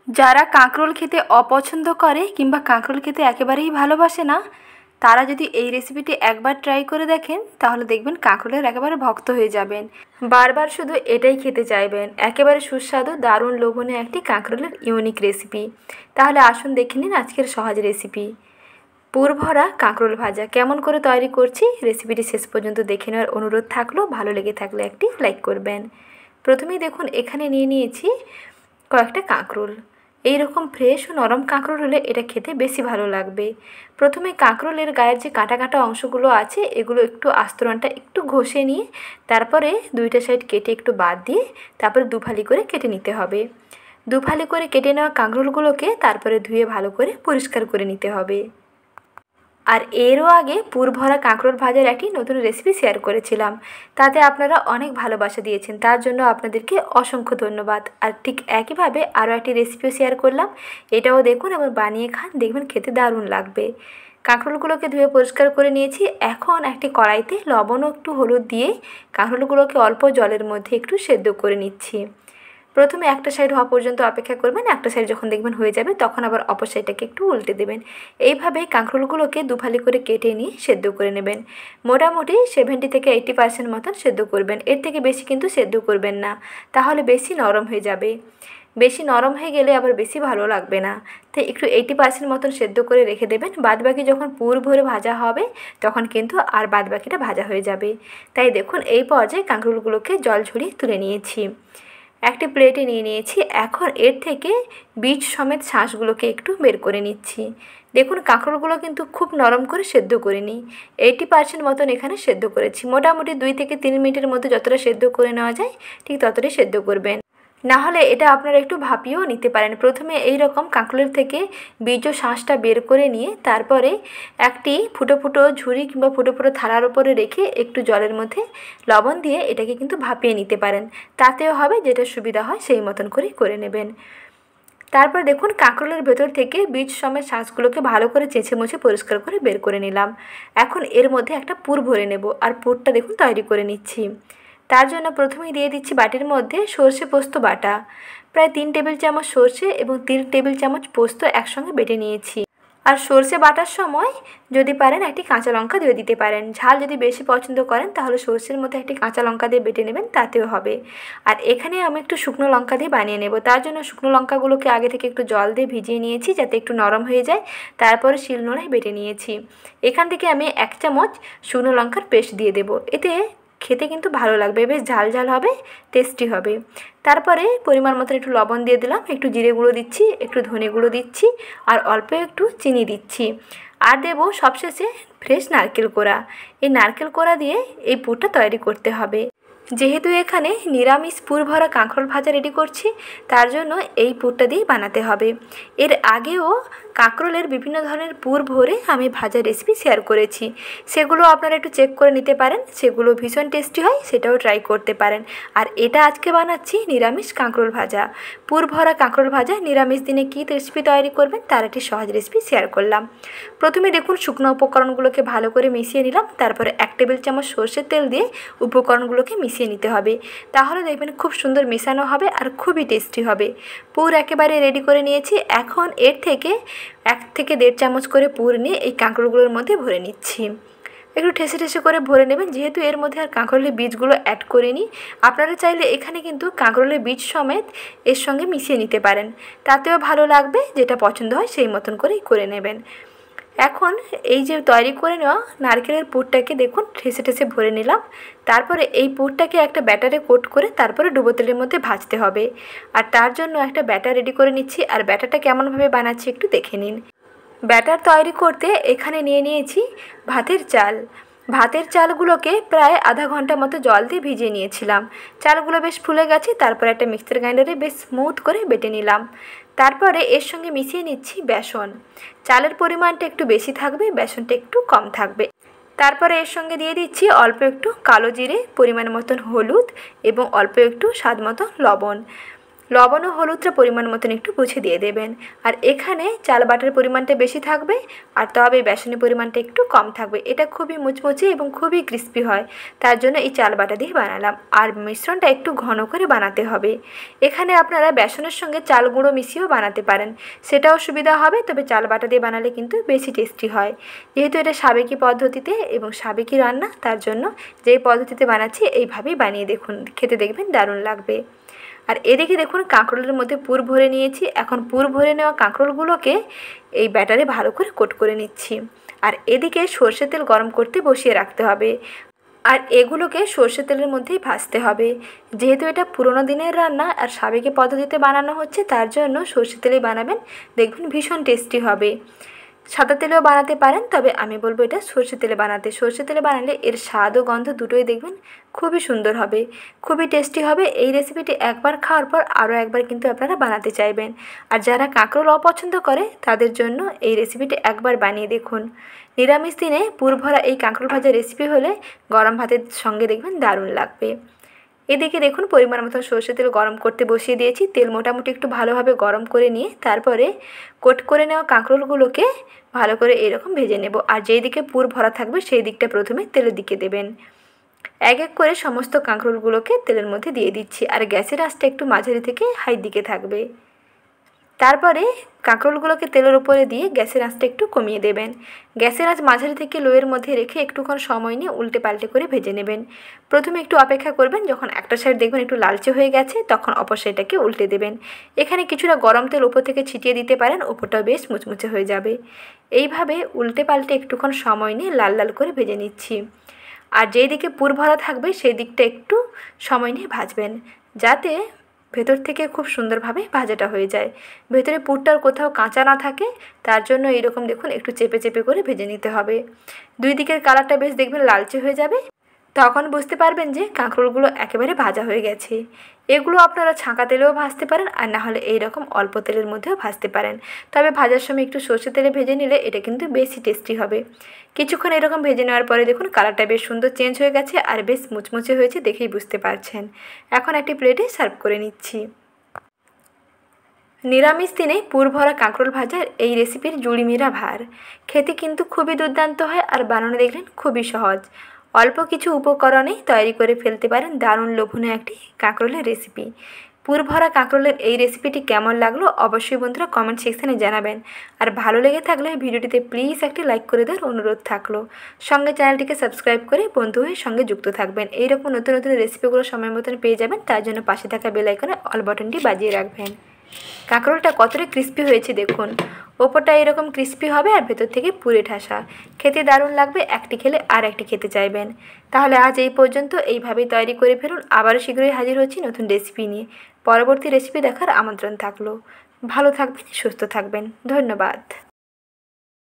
যারা কাঁকরোল খেতে অপছন্দ করে কিংবা কাঁকরোল খেতে একেবারেই ভালোবাসে না, তারা যদি এই রেসিপিটি একবার ট্রাই করে দেখেন তাহলে দেখবেন কাঁকরোলের একেবারে ভক্ত হয়ে যাবেন, বারবার শুধু এটাই খেতে চাইবেন। একেবারে সুস্বাদু, দারুণ লোভনীয় একটি কাঁকরোলের ইউনিক রেসিপি। তাহলে আসুন দেখে নিন আজকের সহজ রেসিপি, পুরভরা কাঁকরোল ভাজা। কেমন করে তৈরি করছি রেসিপিটি শেষ পর্যন্ত দেখে নেওয়ার অনুরোধ থাকলো। ভালো লেগে থাকলে একটি লাইক করবেন। প্রথমেই দেখুন এখানে নিয়ে নিয়েছি কয়েকটা কাঁকরোল। এই রকম ফ্রেশ ও নরম কাঁকরোল হলে এটা খেতে বেশি ভালো লাগবে। প্রথমে কাঁকরোলের গায়ের যে কাটা কাটা অংশগুলো আছে এগুলো একটু আস্তরণটা একটু ঘষে নিয়ে তারপরে দুইটা সাইড কেটে একটু বাদ দিয়ে তারপরে দুফালি করে কেটে নিতে হবে। দুফালি করে কেটে নেওয়া কাঁকরোলগুলোকে তারপরে ধুয়ে ভালো করে পরিষ্কার করে নিতে হবে। আর এরও আগে পুরভরা কাঁকরোল ভাজার একটি নতুন রেসিপি শেয়ার করেছিলাম, তাতে আপনারা অনেক ভালোবাসা দিয়েছেন, তার জন্য আপনাদেরকে অসংখ্য ধন্যবাদ। আর ঠিক একইভাবে আরও একটি রেসিপিও শেয়ার করলাম, এটাও দেখুন এবং বানিয়ে খান, দেখবেন খেতে দারুণ লাগবে। কাঁকরোলগুলোকে ধুয়ে পরিষ্কার করে নিয়েছি। এখন একটি কড়াইতে লবণ ও একটু হলুদ দিয়ে কাঁকরোলগুলোকে অল্প জলের মধ্যে একটু সেদ্ধ করে নিচ্ছি। প্রথমে একটা সাইড হওয়া পর্যন্ত অপেক্ষা করবেন, একটা সাইড যখন দেখবেন হয়ে যাবে তখন আবার অপর সাইডটাকে একটু উল্টে দেবেন। এইভাবে কাঁকরোলগুলোকে দুফালি করে কেটে নিয়ে সেদ্ধ করে নেবেন। মোটামুটি 70 থেকে 80% মতন সেদ্ধ করবেন, এর থেকে বেশি কিন্তু সেদ্ধ করবেন না, তাহলে বেশি নরম হয়ে যাবে। বেশি নরম হয়ে গেলে আবার বেশি ভালো লাগবে না, তাই একটু 80% মতন সেদ্ধ করে রেখে দেবেন। বাদবাকি যখন পুর ভরে ভাজা হবে তখন কিন্তু আর বাদবাকিটা ভাজা হয়ে যাবে। তাই দেখুন এই পর্যায়ে কাঁকরোলগুলোকে জল ঝরিয়ে তুলে নিয়েছি, একটি প্লেটে নিয়ে নিয়েছি। এখন এর থেকে বীজ সমেত শাঁসগুলোকে একটু বের করে নিচ্ছি। দেখুন কাঁকরোলগুলো কিন্তু খুব নরম করে সেদ্ধ করে নিই, 80% মতন এখানে সেদ্ধ করেছি। মোটামুটি 2 থেকে 3 মিনিটের মধ্যে যতটা সেদ্ধ করে নেওয়া যায় ঠিক ততটাই সেদ্ধ করবেন, না হলে এটা আপনারা একটু ভাপিয়েও নিতে পারেন। প্রথমে এই রকম কাঁকরোলের থেকে বীজ ও শাঁসটা বের করে নিয়ে তারপরে একটি ফুটো ফুটো ঝুড়ি কিংবা ফুটো ফুটো থালার উপরে রেখে একটু জলের মধ্যে লবণ দিয়ে এটাকে কিন্তু ভাপিয়ে নিতে পারেন, তাতেও হবে, যেটা সুবিধা হয় সেই মতন করেই করে নেবেন। তারপর দেখুন কাঁকরোলের ভেতর থেকে বীজ সমেত শাঁসগুলোকে ভালো করে চেঁচে মুছে পরিষ্কার করে বের করে নিলাম। এখন এর মধ্যে একটা পুর ভরে নেব, আর পুরটা দেখুন তৈরি করে নিচ্ছি। তার জন্য প্রথমেই দিয়ে দিচ্ছি বাটির মধ্যে সর্ষে পোস্ত বাটা, প্রায় 3 টেবিল চামচ সর্ষে এবং 3 টেবিল চামচ পোস্ত একসঙ্গে বেটে নিয়েছি। আর সর্ষে বাটার সময় যদি পারেন একটি কাঁচা লঙ্কা দিয়ে দিতে পারেন। ঝাল যদি বেশি পছন্দ করেন তাহলে সর্ষের মধ্যে একটি কাঁচা লঙ্কা দিয়ে বেটে নেবেন, তাতেও হবে। আর এখানে আমি একটু শুকনো লঙ্কা দিয়ে বানিয়ে নেব, তার জন্য শুকনো লঙ্কাগুলোকে আগে থেকে একটু জল দিয়ে ভিজিয়ে নিয়েছি যাতে একটু নরম হয়ে যায়, তারপরে শিলনোড়ায় বেটে নিয়েছি। এখান থেকে আমি 1 চামচ শুকনো লঙ্কার পেস্ট দিয়ে দেবো, এতে খেতে কিন্তু ভালো লাগবে, বেশ ঝাল ঝাল হবে, টেস্টি হবে। তারপরে পরিমাণ মতন একটু লবণ দিয়ে দিলাম, একটু জিরে গুঁড়ো দিচ্ছি, একটু ধনে গুঁড়ো দিচ্ছি, আর অল্প একটু চিনি দিচ্ছি। আর দেবো সবশেষে ফ্রেশ নারকেল কোড়া। এই নারকেল কোড়া দিয়ে এই পুরটা তৈরি করতে হবে। যেহেতু এখানে নিরামিষ পুর ভরা কাঁকরোল ভাজা রেডি করছি, তার জন্য এই পুরটা দিয়ে বানাতে হবে। এর আগেও কাঁকরোলের বিভিন্ন ধরনের পুর ভরে আমি ভাজা রেসিপি শেয়ার করেছি, সেগুলো আপনারা একটু চেক করে নিতে পারেন, সেগুলো ভীষণ টেস্টি হয়, সেটাও ট্রাই করতে পারেন। আর এটা আজকে বানাচ্ছি নিরামিষ কাঁকরোল ভাজা, পুর ভরা কাঁকরোল ভাজা। নিরামিষ দিনে কী রেসিপি তৈরি করবেন তার একটি সহজ রেসিপি শেয়ার করলাম। প্রথমে দেখুন শুকনো উপকরণগুলোকে ভালো করে মিশিয়ে নিলাম, তারপরে 1 টেবিল চামচ সর্ষের তেল দিয়ে উপকরণগুলোকে মিশিয়ে নিতে হবে, তাহলে দেখবেন খুব সুন্দর মেশানো হবে আর খুবই টেস্টি হবে। পুর একেবারে রেডি করে নিয়েছি। এখন এর থেকে 1 থেকে 1.5 চামচ করে পুর নিয়ে এই কাঁকরোলগুলোর মধ্যে ভরে নিচ্ছি। একটু ঠেসে ঠেসে করে ভরে নেবেন, যেহেতু এর মধ্যে আর কাঁকরোলের বীজগুলো অ্যাড করিনি। আপনারা চাইলে এখানে কিন্তু কাঁকরোলের বীজ সমেত এর সঙ্গে মিশিয়ে নিতে পারেন, তাতেও ভালো লাগবে, যেটা পছন্দ হয় সেই মতন করেই করে নেবেন। এখন এই যে তৈরি করে নেওয়া নারকেলের পুরটাকে দেখুন ঠেসে ঠেসে ভরে নিলাম। তারপরে এই পুরটাকে একটা ব্যাটারে কোট করে তারপরে ডুবো তেলের মধ্যে ভাজতে হবে। আর তার জন্য একটা ব্যাটার রেডি করে নিচ্ছি, আর ব্যাটারটা কেমনভাবে বানাচ্ছি একটু দেখে নিন। ব্যাটার তৈরি করতে এখানে নিয়ে নিয়েছি ভাতের চাল। ভাতের চালগুলোকে প্রায় আধা ঘন্টা মতো জল দিয়ে ভিজিয়ে নিয়েছিলাম। চালগুলো বেশ ফুলে গেছে, তারপরে একটা মিক্সার গ্রাইন্ডারে বেশ স্মুথ করে বেটে নিলাম। তারপরে এর সঙ্গে মিশিয়ে নিচ্ছি বেসন। চালের পরিমাণটা একটু বেশি থাকবে, বেসনটা একটু কম থাকবে। তারপরে এর সঙ্গে দিয়ে দিচ্ছি অল্প একটু কালো জিরে, পরিমাণ মতন হলুদ এবং অল্প একটু স্বাদ মতো লবণ। লবণ ও হলুদটা পরিমাণ মতন একটু বুঝে দিয়ে দেবেন। আর এখানে চাল বাটার পরিমাণটা বেশি থাকবে, আর তবে বেসনের পরিমাণটা একটু কম থাকবে। এটা খুবই মুচমুচে এবং খুবই ক্রিস্পি হয়, তার জন্য এই চাল বাটা দিয়ে বানালাম। আর মিশ্রণটা একটু ঘন করে বানাতে হবে। এখানে আপনারা বেসনের সঙ্গে চাল গুঁড়ো মিশিয়েও বানাতে পারেন, সেটাও সুবিধা হবে, তবে চাল বাটা দিয়ে বানালে কিন্তু বেশি টেস্টি হয়। যেহেতু এটা সাবেকি পদ্ধতিতে এবং সাবেকি রান্না, তার জন্য যেই পদ্ধতিতে বানাচ্ছি এইভাবেই বানিয়ে দেখুন, খেতে দেখবেন দারুণ লাগবে। আর এদিকে দেখুন কাঁকরোলের মধ্যে পুর ভরে নিয়েছি। এখন পুর ভরে নেওয়া কাঁকরোলগুলোকে এই ব্যাটারে ভালো করে কোট করে নিচ্ছি। আর এদিকে সর্ষের তেল গরম করতে বসিয়ে রাখতে হবে, আর এগুলোকে সর্ষের তেলের মধ্যেই ভাজতে হবে। যেহেতু এটা পুরোনো দিনের রান্না আর সাবেকি পদ্ধতিতে বানানো হচ্ছে, তার জন্য সর্ষের তেলেই বানাবেন, দেখবেন ভীষণ টেস্টি হবে। সাদা তেলেও বানাতে পারেন, তবে আমি বলবো এটা সর্ষের তেলে বানাতে। সর্ষের তেলে বানালে এর স্বাদ ও গন্ধ দুটোই দেখবেন খুবই সুন্দর হবে, খুবই টেস্টি হবে। এই রেসিপিটি একবার খাওয়ার পর আরও একবার কিন্তু আপনারা বানাতে চাইবেন। আর যারা কাঁকরোল অপছন্দ করে তাদের জন্য এই রেসিপিটি একবার বানিয়ে দেখুন। নিরামিষ দিনে পুর ভরা এই কাঁকরোল ভাজা রেসিপি হলে গরম ভাতের সঙ্গে দেখবেন দারুণ লাগবে। এদিকে দেখুন পরিমাণ মতো সর্ষের তেল গরম করতে বসিয়ে দিয়েছি। তেল মোটামুটি একটু ভালোভাবে গরম করে নিয়ে তারপরে কোট করে নেওয়া কাঁকরোলগুলোকে ভালো করে এরকম ভেজে নেব। আর যেই দিকে পুর ভরা থাকবে সেই দিকটা প্রথমে তেলের দিকে দেবেন। এক এক করে সমস্ত কাঁকরোলগুলোকে তেলের মধ্যে দিয়ে দিচ্ছি, আর গ্যাসের আঁচটা একটু মাঝারি থেকে হাই দিকে থাকবে। তারপরে কাঁকরোলগুলোকে তেলের উপরে দিয়ে গ্যাসের আঁচটা একটু কমিয়ে দেবেন। গ্যাসের আঁচ মাঝারি থেকে লোয়ের মধ্যে রেখে একটুক্ষণ সময় নিয়ে উল্টে পাল্টে করে ভেজে নেবেন। প্রথমে একটু অপেক্ষা করবেন, যখন একটা সাইড দেখবেন একটু লালচে হয়ে গেছে তখন অপর সাইডটাকে উল্টে দেবেন। এখানে কিছুটা গরম তেল উপর থেকে ছিটিয়ে দিতে পারেন, উপরটাও বেশ মুচমুচে হয়ে যাবে। এইভাবে উল্টে পাল্টে একটুক্ষণ সময় নিয়ে লাল লাল করে ভেজে নিচ্ছি। আর যেই দিকে পুর ভরা থাকবে সেই দিকটা একটু সময় নিয়ে ভাজবেন, যাতে ভেতর থেকে খুব সুন্দরভাবে ভাজাটা হয়ে যায়, ভেতরে পুরটার কোথাও কাঁচা না থাকে। তার জন্য এইরকম দেখুন একটু চেপে চেপে করে ভেজে নিতে হবে। দুই দিকের কালারটা বেশ দেখবেন লালচে হয়ে যাবে, তখন বুঝতে পারবেন যে কাঁকরোলগুলো একেবারে ভাজা হয়ে গেছে। এগুলো আপনারা ছাঁকা তেলেও ভাজতে পারেন, আর না হলে এইরকম অল্প তেলের মধ্যেও ভাজতে পারেন। তবে ভাজার সময় একটু সর্ষে তেলে ভেজে নিলে এটা কিন্তু বেশি টেস্টি হবে। কিছুক্ষণ এরকম ভেজে নেওয়ার পরে দেখুন কালারটা বেশ সুন্দর চেঞ্জ হয়ে গেছে আর বেশ মুচমুচে হয়েছে, দেখেই বুঝতে পারছেন। এখন একটি প্লেটে সার্ভ করে নিচ্ছি। নিরামিষ দিনে পুর ভরা কাঁকরোল ভাজার এই রেসিপির জুড়িমেরা ভার। খেতে কিন্তু খুবই দুর্দান্ত হয়, আর বানানো দেখলেন খুবই সহজ। অল্প কিছু উপকরণেই তৈরি করে ফেলতে পারেন দারুণ লোভনীয় একটি কাঁকরোলের রেসিপি। পুর ভরা কাঁকরোলের এই রেসিপিটি কেমন লাগলো অবশ্যই বন্ধুরা কমেন্ট সেকশানে জানাবেন। আর ভালো লেগে থাকলে ভিডিওটিতে প্লিজ একটি লাইক করে দেওয়ার অনুরোধ থাকলো। সঙ্গে চ্যানেলটিকে সাবস্ক্রাইব করে বন্ধু হয়ে সঙ্গে যুক্ত থাকবেন। এইরকম নতুন নতুন রেসিপিগুলো সময় মতন পেয়ে যাবেন, তার জন্য পাশে থাকা বেল আইকনে অল বাটনটি বাজিয়ে রাখবেন। কাঁকরোলটা কতটা ক্রিস্পি হয়েছে দেখুন, ওপরটা এরকম ক্রিস্পি হবে আর ভেতর থেকে পুরে ঠাসা, খেতে দারুণ লাগবে। একটি খেলে আর একটি খেতে চাইবেন। তাহলে আজ এই পর্যন্ত, এইভাবেই তৈরি করে ফেলুন। আবারও শীঘ্রই হাজির হচ্ছি নতুন রেসিপি নিয়ে। পরবর্তী রেসিপি দেখার আমন্ত্রণ থাকলো। ভালো থাকবেন, সুস্থ থাকবেন, ধন্যবাদ।